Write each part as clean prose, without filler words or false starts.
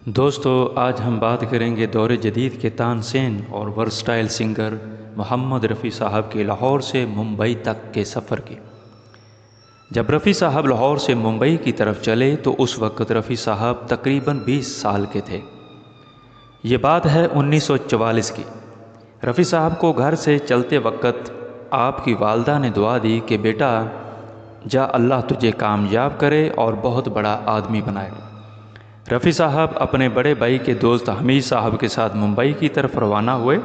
دوستو آج ہم بات کریں گے دور جدید کے تانسین اور ورسٹائل سنگر محمد رفیع صاحب کے لاہور سے ممبئی تک کے سفر کی۔ جب رفیع صاحب لاہور سے ممبئی کی طرف چلے تو اس وقت رفیع صاحب تقریباً 20 سال کے تھے۔ یہ بات ہے 1944 کی۔ رفیع صاحب کو گھر سے چلتے وقت آپ کی والدہ نے دعا دی کہ بیٹا جا، اللہ تجھے کامیاب کرے اور بہت بڑا آدمی بنائے۔ رفیع صاحب اپنے بڑے بھائی کے دوست حمید صاحب کے ساتھ ممبئی کی طرف روانہ ہوئے۔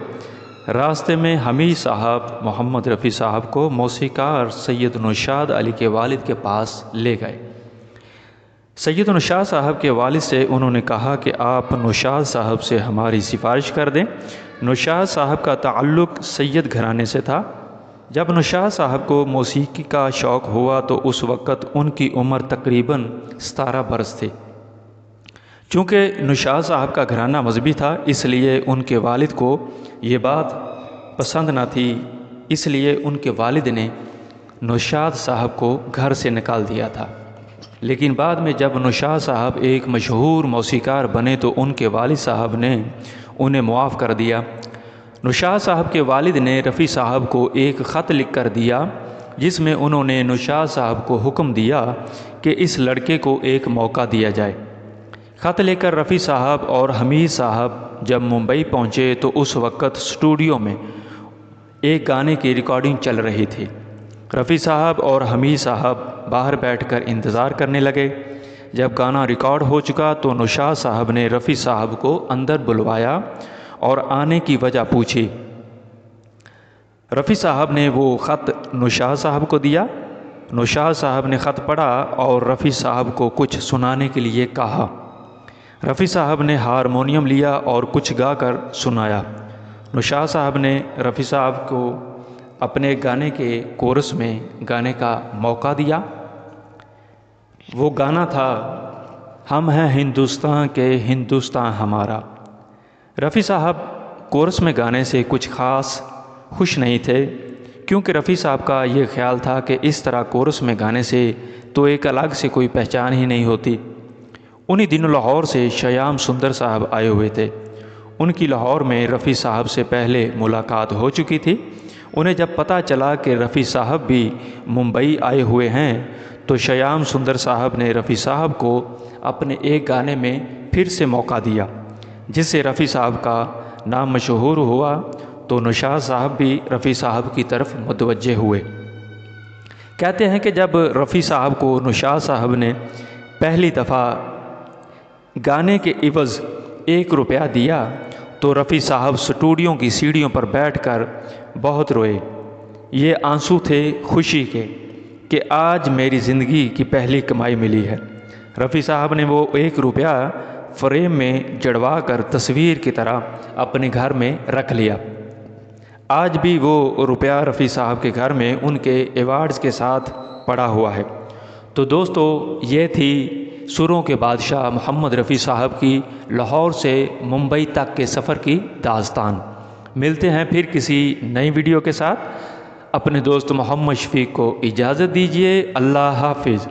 راستے میں حمید صاحب محمد رفیع صاحب کو موسیقار سید نوشاد علی کے والد کے پاس لے گئے۔ سید نوشاد صاحب کے والد سے انہوں نے کہا کہ آپ نوشاد صاحب سے ہماری سفارش کر دیں۔ نوشاد صاحب کا تعلق سید گھرانے سے تھا۔ جب نوشاد صاحب کو موسیقی کا شوق ہوا تو اس وقت ان کی عمر تقریباً 17 برس تھی۔ چونکہ نوشاد صاحب کا گھرانہ مذہبی تھا، اس لیے ان کے والد کو یہ بات پسند نہ تھی، اس لیے ان کے والد نے نوشاد صاحب کو گھر سے نکال دیا تھا۔ لیکن بعد میں جب نوشاد صاحب ایک مشہور موسیقار بنے تو ان کے والد صاحب نے انہیں معاف کر دیا۔ نوشاد صاحب کے والد نے رفیع صاحب کو ایک خط لکھ کر دیا جس میں انہوں نے نوشاد صاحب کو حکم دیا کہ اس لڑکے کو ایک موقع دیا جائے۔ خط لے کر رفیع صاحب اور حمید صاحب جب ممبئی پہنچے تو اس وقت اسٹوڈیو میں ایک گانے کی ریکارڈنگ چل رہی تھی۔ رفیع صاحب اور حمید صاحب باہر بیٹھ کر انتظار کرنے لگے۔ جب گانا ریکارڈ ہو چکا تو نوشاد صاحب نے رفیع صاحب کو اندر بلوایا اور آنے کی وجہ پوچھی۔ رفیع صاحب نے وہ خط نوشاد صاحب کو دیا۔ نوشاد صاحب نے خط پڑھا اور رفیع صاحب کو کچھ سنانے کے لیے کہا۔ رفیع صاحب نے ہارمونیم لیا اور کچھ گا کر سنایا۔ نوشاد صاحب نے رفیع صاحب کو اپنے گانے کے کورس میں گانے کا موقع دیا۔ وہ گانا تھا ہم ہیں ہندوستان کے، ہندوستان ہمارا۔ رفیع صاحب کورس میں گانے سے کچھ خاص خوش نہیں تھے، کیونکہ رفیع صاحب کا یہ خیال تھا کہ اس طرح کورس میں گانے سے تو ایک الگ سے کوئی پہچان ہی نہیں ہوتی۔ انہی دنوں لاہور سے شیام سندر صاحب آئے ہوئے تھے۔ ان کی لاہور میں رفیع صاحب سے پہلے ملاقات ہو چکی تھی۔ انہیں جب پتہ چلا کہ رفیع صاحب بھی ممبئی آئے ہوئے ہیں تو شیام سندر صاحب نے رفیع صاحب کو اپنے ایک گانے میں پھر سے موقع دیا، جس سے رفیع صاحب کا نام مشہور ہوا تو نوشاد صاحب بھی رفیع صاحب کی طرف متوجہ ہوئے۔ کہتے ہیں کہ جب رفیع صاحب کو نوشاد صاحب نے پہلی دفعہ گانے کے عوض 1 روپیہ دیا تو رفیع صاحب اسٹوڈیو کی سیڑھیوں پر بیٹھ کر بہت روئے۔ یہ آنسو تھے خوشی کے کہ آج میری زندگی کی پہلی کمائی ملی ہے۔ رفیع صاحب نے وہ 1 روپیہ فریم میں جڑوا کر تصویر کی طرح اپنے گھر میں رکھ لیا۔ آج بھی وہ روپیہ رفیع صاحب کے گھر میں ان کے ایوارڈز کے ساتھ پڑا ہوا ہے۔ تو دوستو یہ تھی سروں کے بادشاہ محمد رفیع صاحب کی لاہور سے ممبئی تک کے سفر کی داستان۔ ملتے ہیں پھر کسی نئی ویڈیو کے ساتھ۔ اپنے دوست محمد شفیق کو اجازت دیجیے۔ اللہ حافظ۔